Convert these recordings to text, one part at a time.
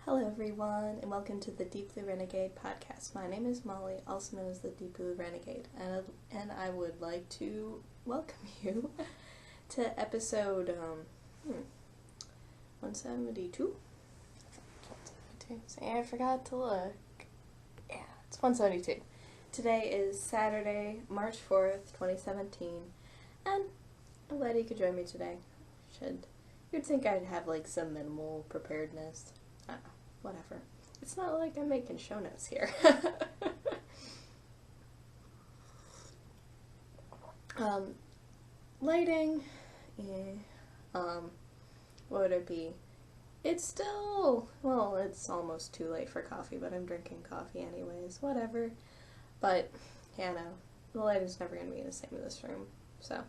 Hello everyone, and welcome to the Deep Blue Renegade podcast. My name is Molly, also known as the Deep Blue Renegade, and I would like to welcome you to episode 172? See, I forgot to look. Yeah, it's 172. Today is Saturday, March 4th, 2017, and I'm glad you could join me today. You'd think I'd have like some minimal preparedness. I don't know. Whatever. It's not like I'm making show notes here. Lighting, what would it be? It's still, well, it's almost too late for coffee, but I'm drinking coffee anyways, whatever. But, yeah, no, the lighting's never going to be the same in this room, so,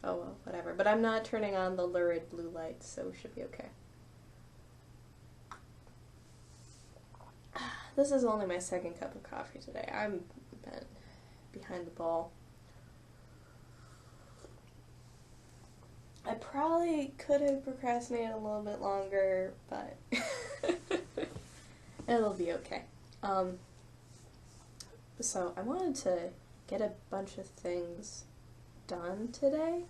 oh well, whatever. But I'm not turning on the lurid blue lights, so we should be okay. This is only my second cup of coffee today. I'm been behind the ball. I probably could have procrastinated a little bit longer, but it'll be okay. So I wanted to get a bunch of things done today,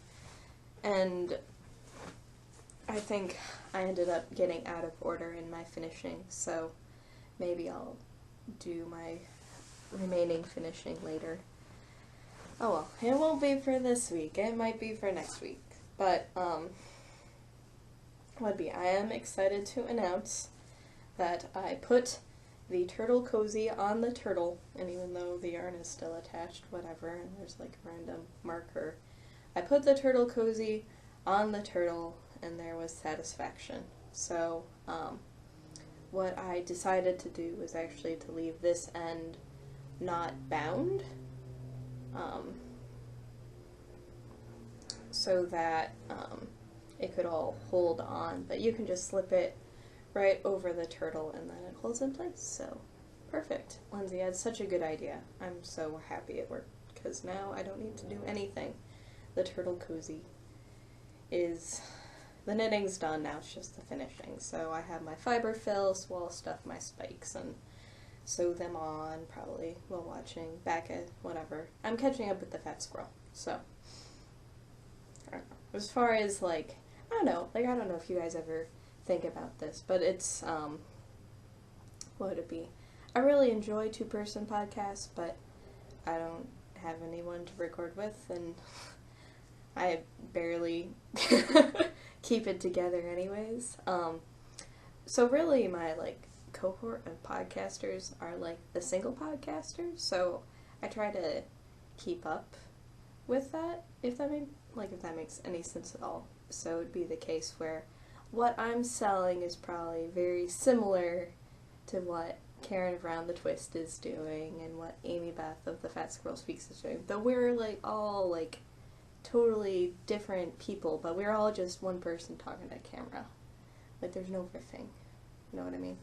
and I think I ended up getting out of order in my finishing, so maybe I'll do my remaining finishing later. Oh well, it won't be for this week. It might be for next week. But, I am excited to announce that I put the turtle cozy on the turtle, and even though the yarn is still attached, whatever, and there's like a random marker, I put the turtle cozy on the turtle, and there was satisfaction. So, what I decided to do was actually to leave this end not bound, so that it could all hold on, but you can just slip it right over the turtle and then it holds in place, so perfect. Lindsay had such a good idea. I'm so happy it worked, because now I don't need to do anything. The turtle cozy is... the knitting's done, now it's just the finishing. So I have my fiber fill, so I'll stuff my spikes and sew them on, probably while watching back at whatever. I'm catching up with the fat squirrel, so I don't know. As far as like, I don't know if you guys ever think about this, but it's, what would it be? I really enjoy two-person podcasts, but I don't have anyone to record with, and I barely keep it together anyways. So really my like cohort of podcasters are like the single podcasters, so I try to keep up with that, if that makes any sense at all. So it'd be the case where what I'm selling is probably very similar to what Karen of Round the Twist is doing and what Amy Beth of the Fat Squirrel Speaks is doing. Though we're like all like totally different people, but we're all just one person talking to camera. Like, there's no riffing. You know what I mean?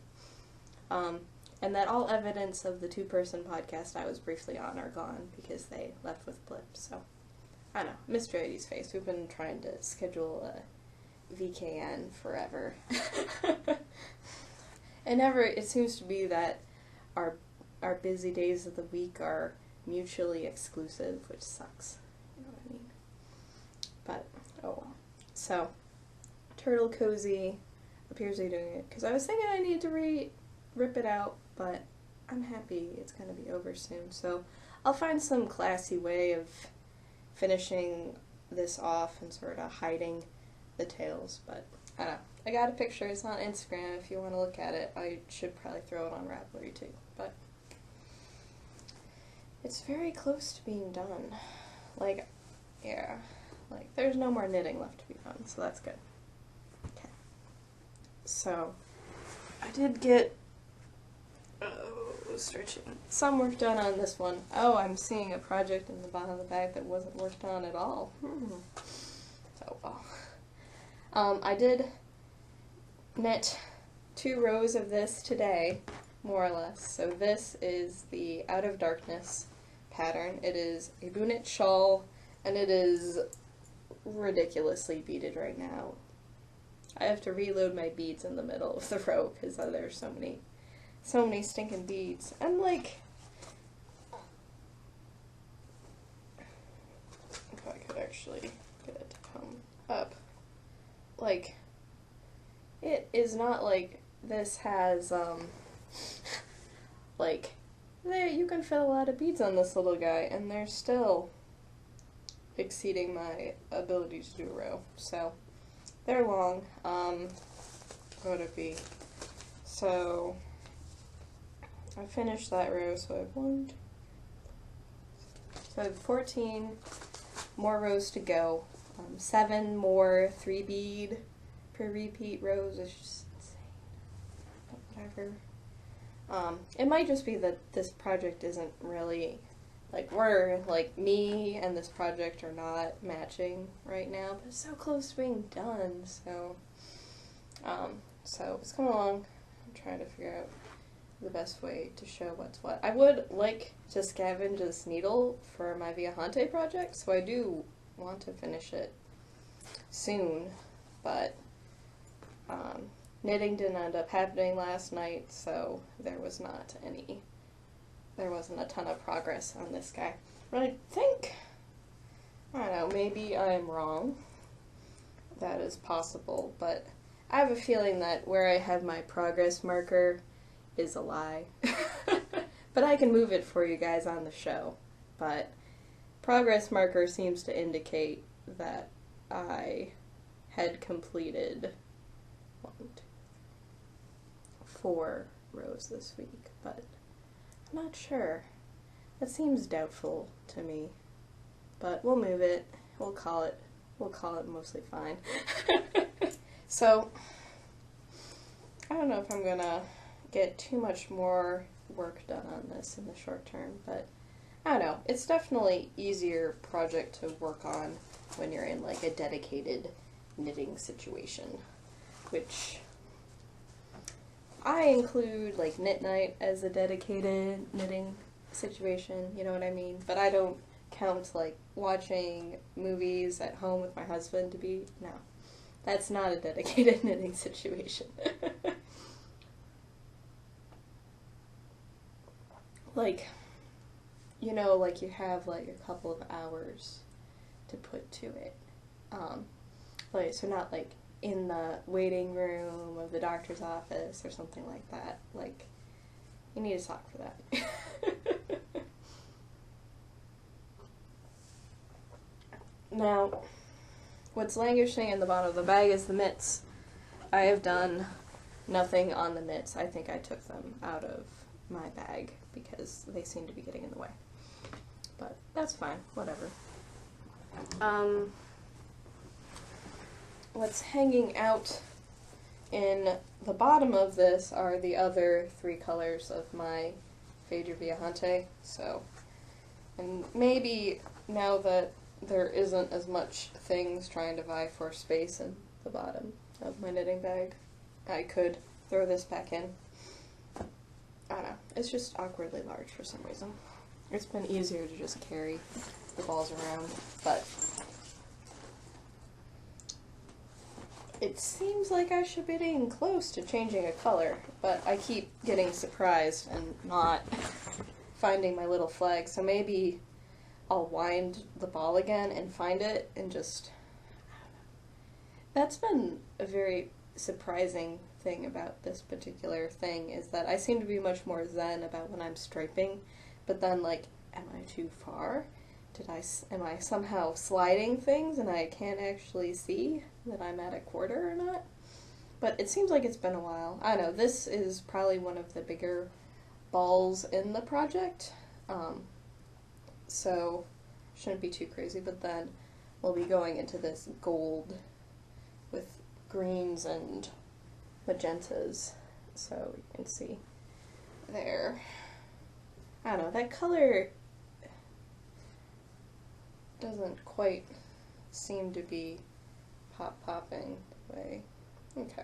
And that all evidence of the two-person podcast I was briefly on are gone because they left with blips, so I don't know. Mr. 80's face. We've been trying to schedule a VKN forever. It seems to be that our busy days of the week are mutually exclusive, which sucks. You know what I mean? But, oh well. So, turtle cozy appears to be doing it, because I was thinking I need to rip it out, but I'm happy it's going to be over soon. So, I'll find some classy way of finishing this off and sort of hiding the tails, but I don't know. I got a picture. It's on Instagram if you want to look at it. I should probably throw it on Ravelry too, but it's very close to being done. Like, yeah. Like, there's no more knitting left to be done, so that's good. Okay. So, I did get, searching, some work done on this one. Oh, I'm seeing a project in the bottom of the bag that wasn't worked on at all. So, well. I did knit 2 rows of this today, more or less. So this is the Out of Darkness pattern. It is a booknet shawl, and it is ridiculously beaded right now. I have to reload my beads in the middle of the row because there's so many stinking beads. I'm like, if I could actually get it to come up, like, it is not like this has, like, there, you can fit a lot of beads on this little guy, and they're still exceeding my ability to do a row. So, they're long. What would it be? So, I finished that row, so I have so I have 14 more rows to go. 7 more 3 bead per repeat rows. It's just insane. But whatever. It might just be that this project isn't really, like, me and this project are not matching right now, but it's so close to being done, so it's coming along. I'm trying to figure out the best way to show what's what. I would like to scavenge this needle for my Viajante project, so I do want to finish it soon, but, knitting didn't end up happening last night, so there wasn't a ton of progress on this guy. But I think, I don't know, maybe I'm wrong. That is possible, but I have a feeling that where I have my progress marker is a lie. But I can move it for you guys on the show. But progress marker seems to indicate that I had completed 4 rows this week, but I'm not sure. That seems doubtful to me, but we'll move it. We'll call it mostly fine. So, I don't know if I'm gonna get too much more work done on this in the short term, but I don't know. It's definitely easier project to work on when you're in like a dedicated knitting situation, which I include like knit night as a dedicated knitting situation, you know what I mean? But I don't count like watching movies at home with my husband to be, no. That's not a dedicated knitting situation. Like, you know, like you have like a couple of hours to put to it. Like, so not like in the waiting room of the doctor's office or something like that. Like, you need a sock for that. Now, what's languishing in the bottom of the bag is the mitts. I have done nothing on the mitts. I think I took them out of my bag because they seem to be getting in the way. But that's fine, whatever. What's hanging out in the bottom of this are the other 3 colors of my Fade Your Viajante. So, and maybe now that there isn't as much things trying to vie for space in the bottom of my knitting bag, I could throw this back in. I don't know, it's just awkwardly large for some reason. It's been easier to just carry the balls around, but it seems like I should be getting close to changing a color, but I keep getting surprised and not finding my little flag, so maybe I'll wind the ball again and find it and just, that's been a very surprising thing about this particular thing, is that I seem to be much more zen about when I'm striping, but then like, am I too far? Am I somehow sliding things and I can't actually see that I'm at a quarter or not? But it seems like it's been a while. I don't know, this is probably one of the bigger balls in the project, so shouldn't be too crazy, but then we'll be going into this gold with greens and magentas, so you can see there. I don't know, that color doesn't quite seem to be popping the way, okay,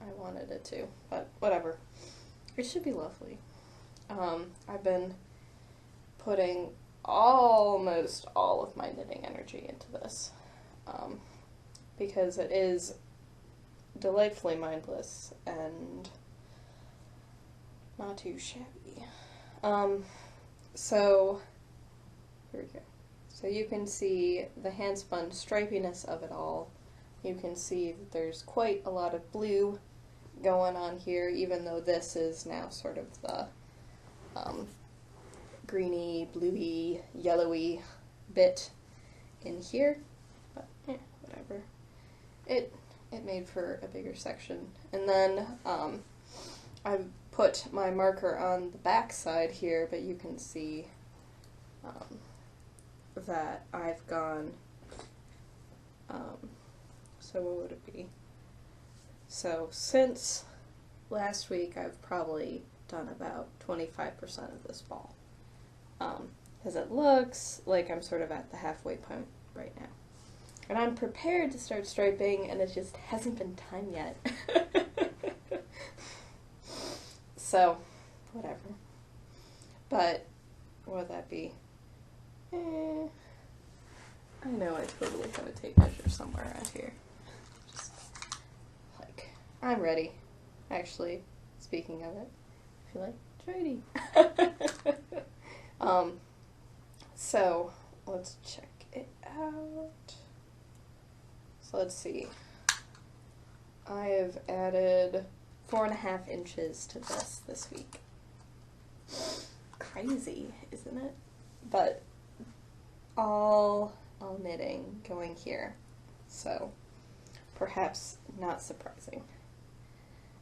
I wanted it to, but whatever. It should be lovely. I've been putting almost all of my knitting energy into this, because it is delightfully mindless and not too shabby. So, here we go. So you can see the handspun stripiness of it all. You can see that there's quite a lot of blue going on here, even though this is now sort of the greeny, bluey, yellowy bit in here. But whatever. It made for a bigger section. And then I've put my marker on the back side here, but you can see that I've gone, so what would it be? So since last week, I've probably done about 25% of this ball, because it looks like I'm sort of at the halfway point right now. And I'm prepared to start striping, and it just hasn't been time yet. So, whatever. But, what would that be? I know I totally have a tape measure somewhere around here. Just, like, I'm ready. Actually, speaking of it, I feel like ready. So, let's check it out. So let's see. I have added 4.5 inches to this week. Crazy, isn't it? But all knitting going here, so perhaps not surprising.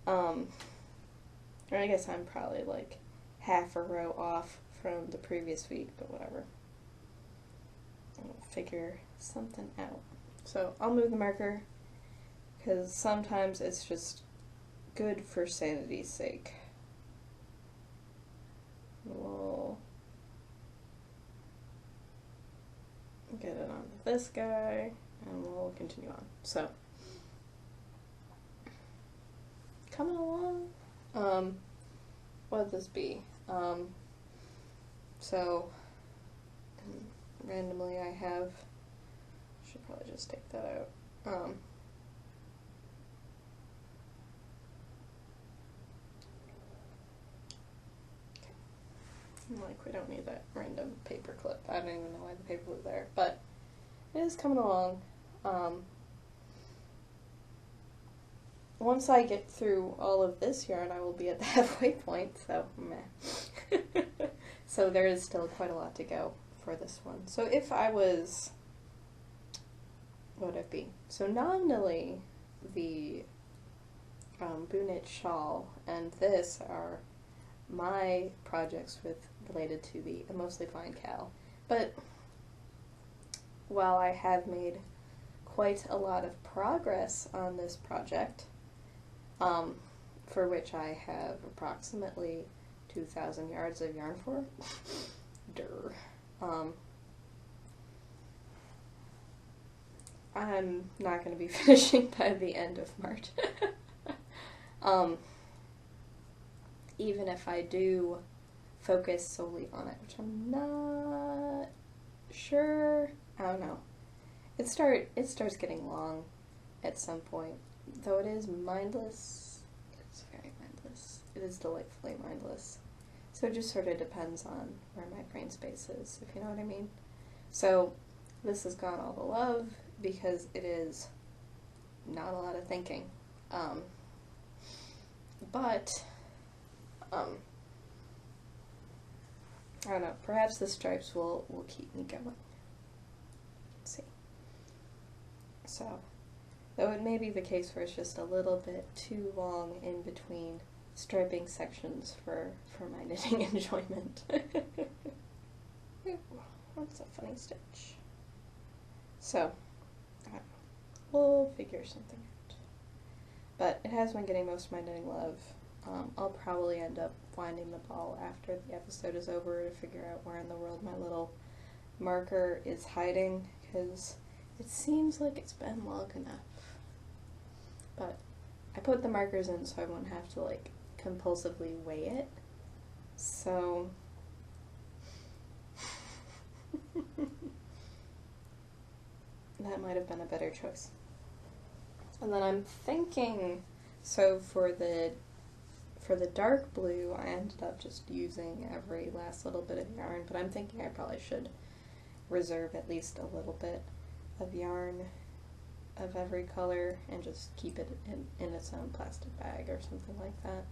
Or I guess I'm probably like half a row off from the previous week, but whatever. I'll figure something out. So I'll move the marker, because sometimes it's just good for sanity's sake. We'll get it on this guy, and we'll continue on. So, coming along. What would this be? So, randomly I have, should probably just take that out. Like, we don't need that random paper clip. I don't even know why the paper was there, but it is coming along. Once I get through all of this yarn, I will be at the halfway point, so meh. So there is still quite a lot to go for this one. So if I was, what would it be? So nominally, the Boo Knit shawl and this are my projects related to the Mostly Fine Cal. But while I have made quite a lot of progress on this project, for which I have approximately 2,000 yards of yarn for, I'm not going to be finishing by the end of March. Even if I do focus solely on it, which I'm not sure. I don't know. It starts getting long at some point, though it is mindless. It's very mindless. It is delightfully mindless. So it just sort of depends on where my brain space is, if you know what I mean. So this has got all the love because it is not a lot of thinking. But I don't know, perhaps the stripes will keep me going. Let's see. So, though it may be the case where it's just a little bit too long in between striping sections for my knitting enjoyment. Ooh, that's a funny stitch. So, I don't know, we'll figure something out. But it has been getting most of my knitting love. I'll probably end up finding the ball after the episode is over to figure out where in the world my little marker is hiding, because it seems like it's been long enough. But I put the markers in so I won't have to, like, compulsively weigh it. So that might have been a better choice. And then I'm thinking, so for the dark blue, I ended up just using every last little bit of yarn, but I'm thinking I probably should reserve at least a little bit of yarn of every color and just keep it in its own plastic bag or something like that.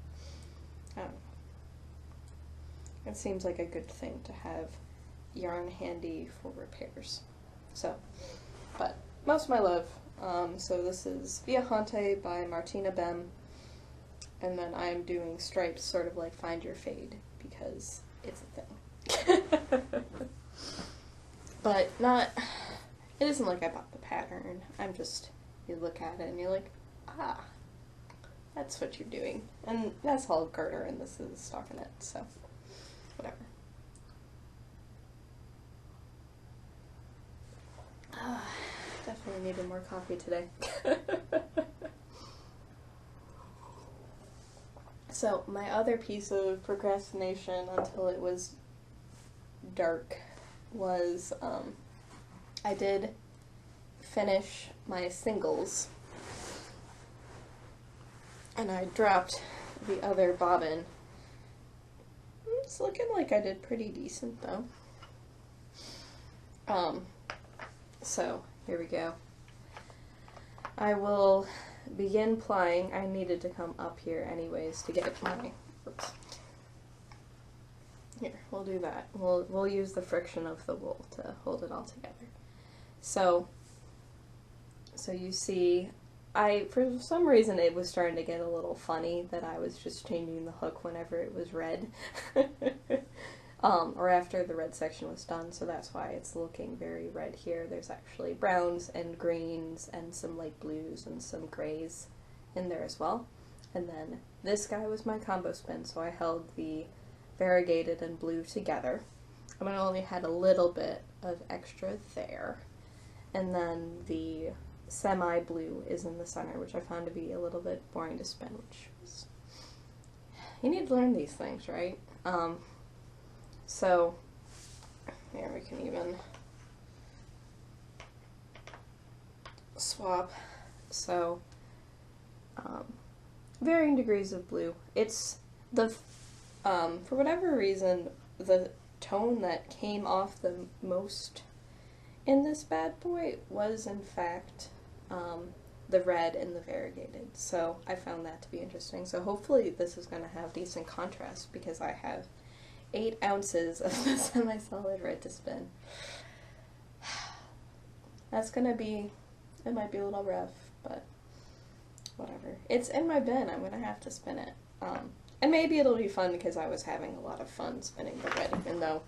I don't know. It seems like a good thing to have yarn handy for repairs. So, but most of my love. So this is Viajante by Martina Bem, and then I'm doing stripes sort of like Find Your Fade because it's a thing. But it isn't like I bought the pattern. I'm just, you look at it and you're like, ah, that's what you're doing. And that's all garter and this is stockinette, so whatever. Definitely needed more coffee today. So my other piece of procrastination until it was dark was I did finish my singles, and I dropped the other bobbin. It's looking like I did pretty decent though. So here we go. I will begin plying. I needed to come up here anyways to get my, oops. Here, we'll do that. We'll use the friction of the wool to hold it all together. So you see, for some reason it was starting to get a little funny that I was just changing the hook whenever it was red. Or after the red section was done, so that's why it's looking very red here. There's actually browns and greens and some light blues and some grays in there as well. And then this guy was my combo spin, so I held the variegated and blue together. I only had a little bit of extra there. And then the semi-blue is in the center, which I found to be a little bit boring to spin, which was... You need to learn these things, right? So, here we can even swap. So, varying degrees of blue. It's the, for whatever reason, the tone that came off the most in this bad boy was, in fact, the red and the variegated. So, I found that to be interesting. So, hopefully this is going to have decent contrast because I have 8 ounces of the semi-solid red to spin. That's gonna be, it might be a little rough, but whatever. It's in my bin, I'm gonna have to spin it. And maybe it'll be fun because I was having a lot of fun spinning the red, even though,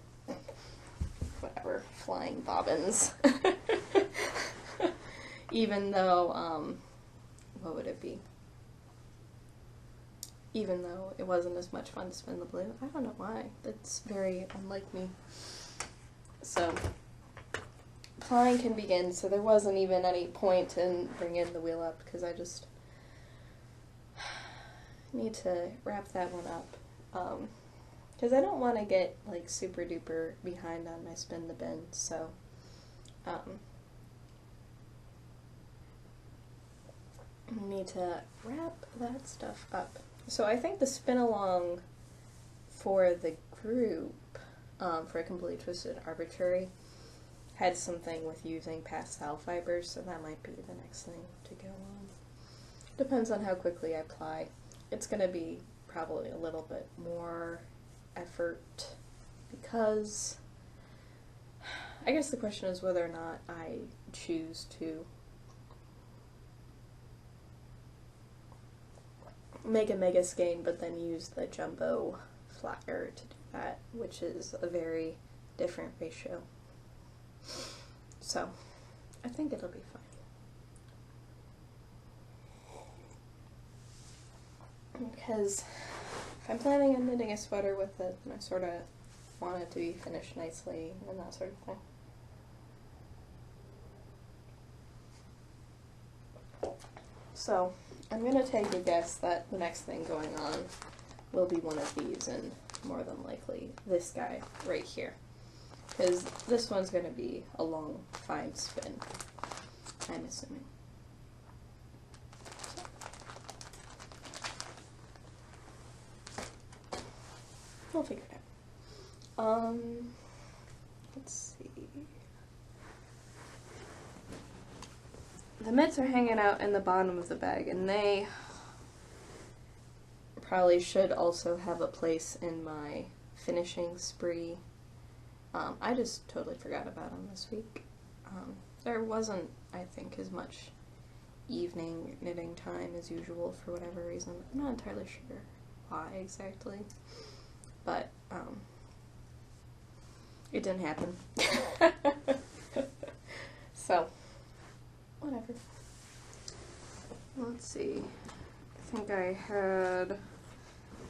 whatever, flying bobbins. Even though, what would it be? Even though it wasn't as much fun to spin the blue. I don't know why. That's very unlike me. So, plying can begin, so there wasn't even any point in bringing the wheel up, because I just need to wrap that one up. Because I don't want to get, like, super duper behind on my spin the bin, so, I need to wrap that stuff up. So I think the spin along for the group, for a completely twisted arbitrary, had something with using pastel fibers, so that might be the next thing to go on. Depends on how quickly I ply. It's going to be probably a little bit more effort because I guess the question is whether or not I choose to make a mega skein, but then use the jumbo flyer to do that, which is a very different ratio. So, I think it'll be fine. Because if I'm planning on knitting a sweater with it, I sort of want it to be finished nicely and that sort of thing. So, I'm going to take a guess that the next thing going on will be one of these, and more than likely this guy right here. Because this one's going to be a long, fine spin, I'm assuming. we'll figure it out. Let's see. The mitts are hanging out in the bottom of the bag, and they probably should also have a place in my finishing spree. I just totally forgot about them this week. There wasn't, I think, as much evening knitting time as usual for whatever reason. I'm not entirely sure why exactly, but it didn't happen. So, whatever. Let's see. I think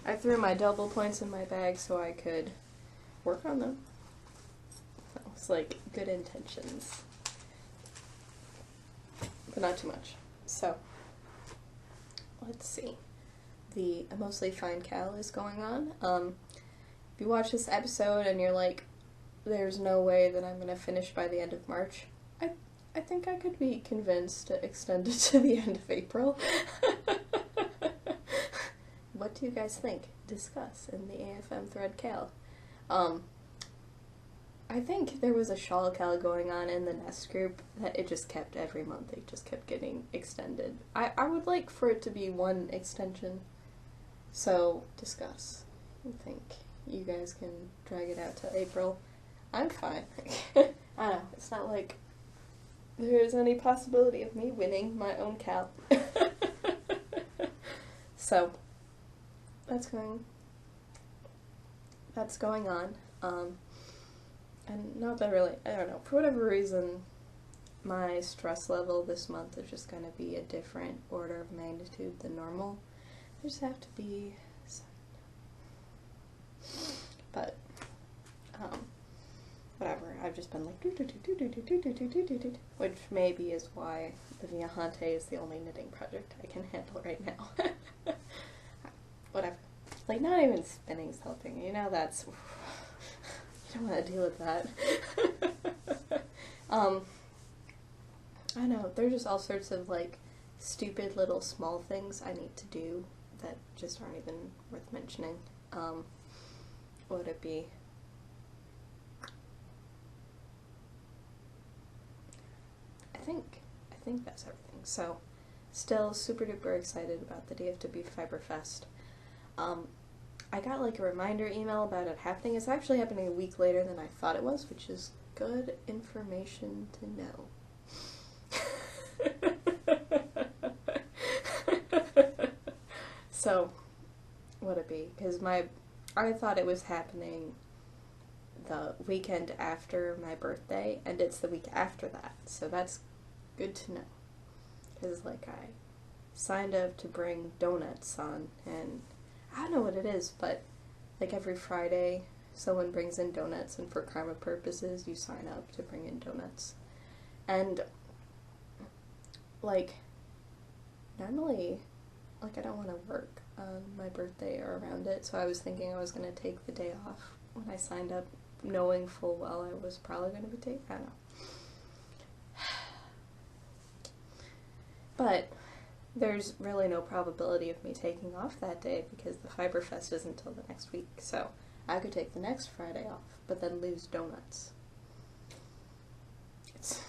I threw my double points in my bag so I could work on them. That was like good intentions, but not too much. So, let's see. The Mostly Fine Cal is going on. If you watch this episode and you're like, there's no way that I'm going to finish by the end of March, I think I could be convinced to extend it to the end of April. What do you guys think? Discuss in the AFM thread Cal. I think there was a shawl Cal going on in the Nest group that it just kept every month. It just kept getting extended. I would like for it to be one extension. So, discuss. I think you guys can drag it out to April. I'm fine. I don't know. It's not like there's any possibility of me winning my own Cal. So, that's going on. And not that really, I don't know, for whatever reason, my stress level this month is just going to be a different order of magnitude than normal. I just have to be, but, whatever, I've just been like, which maybe is why the Viajante is the only knitting project I can handle right now. Whatever. Like, not even spinning's helping, you know, that's, you don't want to deal with that. I don't know, there's just all sorts of, like, stupid little small things I need to do that just aren't even worth mentioning. What would it be? I think that's everything. So, still super duper excited about the DFW Fiberfest. I got like a reminder email about it happening. It's actually happening a week later than I thought it was, which is good information to know. So, what'd it be? Because I thought it was happening the weekend after my birthday, and it's the week after that, so that's good to know. Because, like, I signed up to bring donuts on, and I don't know what it is, but, like, every Friday, someone brings in donuts, and for karma purposes, you sign up to bring in donuts. And, like, normally, like, I don't want to work on my birthday or around it, so I was thinking I was going to take the day off when I signed up, knowing full well I was probably going to be taking, I don't know. But there's really no probability of me taking off that day because the Fiberfest isn't until the next week, so I could take the next Friday off, but then lose donuts. It's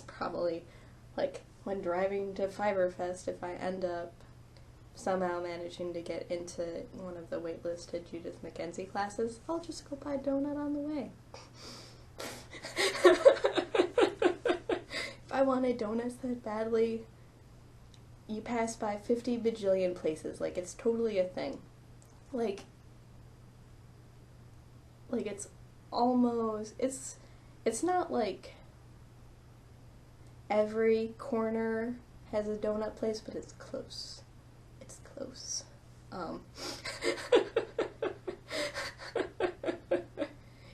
probably, like, when driving to Fiberfest, if I end up somehow managing to get into one of the waitlisted Judith Mackenzie classes, I'll just go buy a donut on the way. If I wanted donuts that badly, you pass by 50 bajillion places. Like, it's totally a thing. Like it's almost, it's not like every corner has a donut place, but it's close. It's close.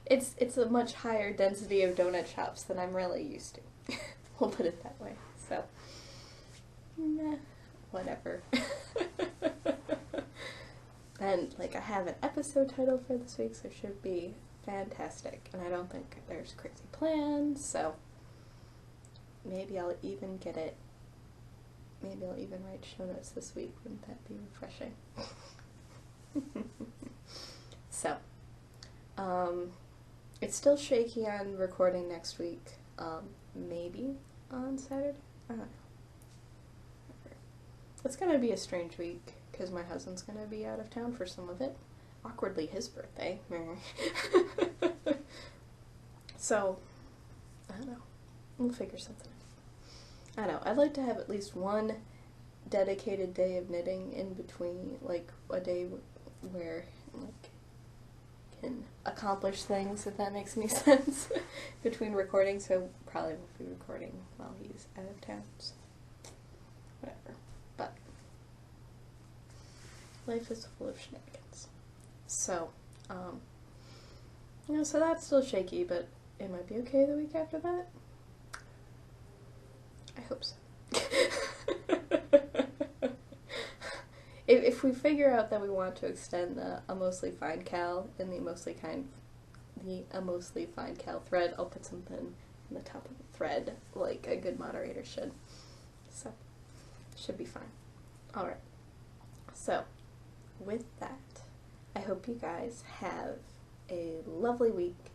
It's a much higher density of donut shops than I'm really used to. We'll put it that way. So, nah, whatever. And, like, I have an episode title for this week, so it should be fantastic. And I don't think there's crazy plans, so maybe I'll even get it. Maybe I'll even write show notes this week. Wouldn't that be refreshing? So, it's still shaky on recording next week. Maybe on Saturday? I don't know. It's gonna be a strange week, because my husband's gonna be out of town for some of it. Awkwardly his birthday. So, I don't know. We'll figure something out. I don't know. I'd like to have at least one dedicated day of knitting in between, like, a day where, like, can accomplish things, if that makes any sense, between recording, so probably won't be recording while he's out of town, so whatever. But life is full of shenanigans. So, you know, so that's still shaky, but it might be okay the week after that. I hope so. If we figure out that we want to extend a mostly fine cal and the mostly fine cal thread, I'll put something on the top of the thread, like a good moderator should. So, should be fine. Alright. So, with that, I hope you guys have a lovely week,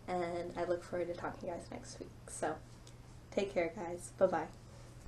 and I look forward to talking to you guys next week. So, take care, guys. Bye-bye.